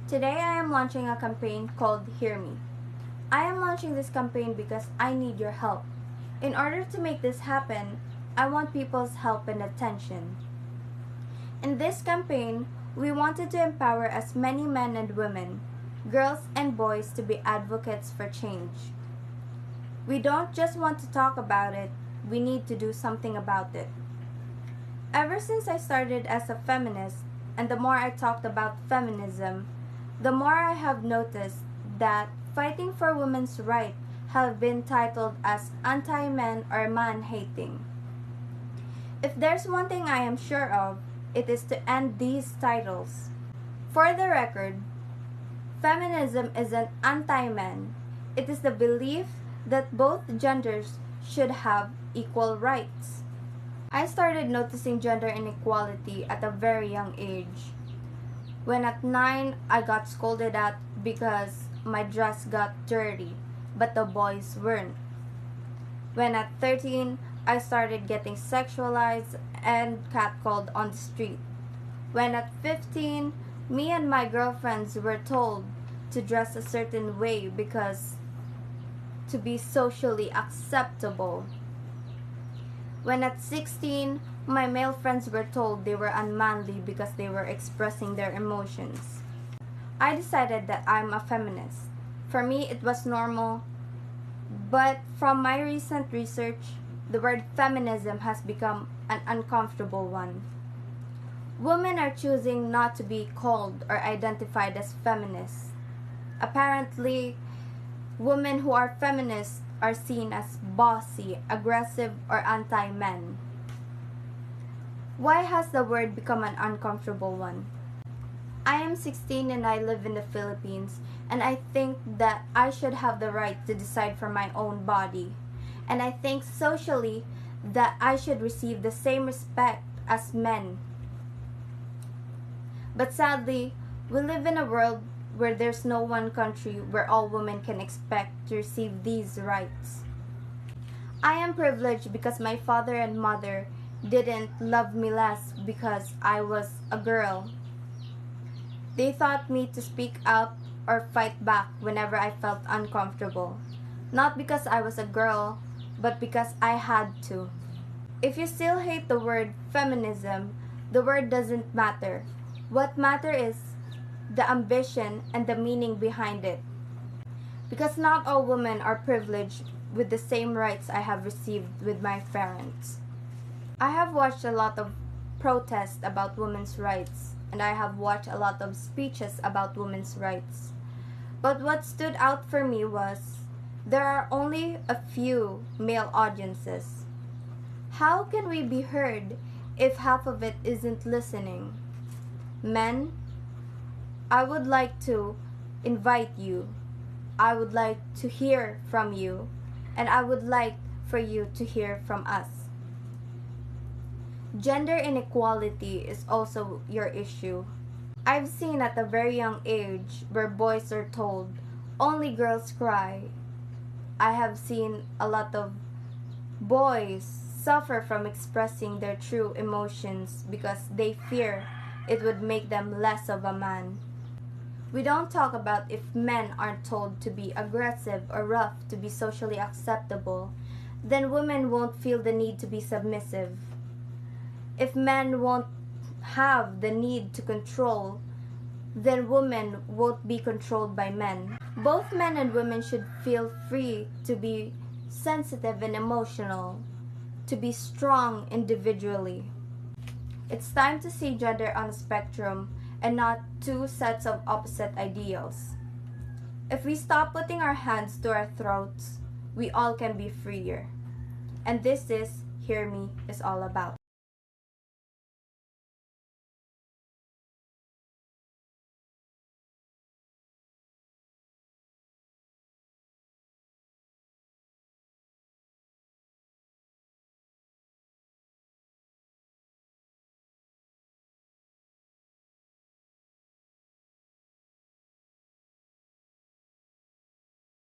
Today I am launching a campaign called Hear Me. I am launching this campaign because I need your help. In order to make this happen, I want people's help and attention. In this campaign, we wanted to empower as many men and women, girls and boys to be advocates for change. We don't just want to talk about it, we need to do something about it. Ever since I started as a feminist, and the more I talked about feminism, the more I have noticed that fighting for women's rights have been titled as anti-men or man-hating. If there's one thing I am sure of, it is to end these titles. For the record, feminism isn't anti-men. It is the belief that both genders should have equal rights. I started noticing gender inequality at a very young age. When at 9, I got scolded at because my dress got dirty, but the boys weren't. When at 13, I started getting sexualized and catcalled on the street. When at 15, me and my girlfriends were told to dress a certain way because to be socially acceptable. When at 16, my male friends were told they were unmanly because they were expressing their emotions. I decided that I'm a feminist. For me, it was normal, but from my recent research, the word feminism has become an uncomfortable one. Women are choosing not to be called or identified as feminists. Apparently, women who are feminists are seen as bossy, aggressive, or anti-men. Why has the word become an uncomfortable one? I am 16 and I live in the Philippines, and I think that I should have the right to decide for my own body. And I think socially that I should receive the same respect as men. But sadly, we live in a world where there's no one country where all women can expect to receive these rights. I am privileged because my father and mother didn't love me less because I was a girl. They taught me to speak up or fight back whenever I felt uncomfortable. Not because I was a girl, but because I had to. If you still hate the word feminism, the word doesn't matter. What matters is the ambition and the meaning behind it. Because not all women are privileged with the same rights I have received with my parents. I have watched a lot of protests about women's rights, and I have watched a lot of speeches about women's rights. But what stood out for me was there are only a few male audiences. How can we be heard if half of it isn't listening? Men, I would like to invite you. I would like to hear from you, and I would like for you to hear from us. Gender inequality is also your issue. I've seen at a very young age where boys are told, only girls cry. I have seen a lot of boys suffer from expressing their true emotions because they fear it would make them less of a man. We don't talk about if men aren't told to be aggressive or rough to be socially acceptable, then women won't feel the need to be submissive. If men won't have the need to control, then women won't be controlled by men. Both men and women should feel free to be sensitive and emotional, to be strong individually. It's time to see gender on a spectrum and not two sets of opposite ideals. If we stop putting our hands to our throats, we all can be freer. And this is Hear Me is all about.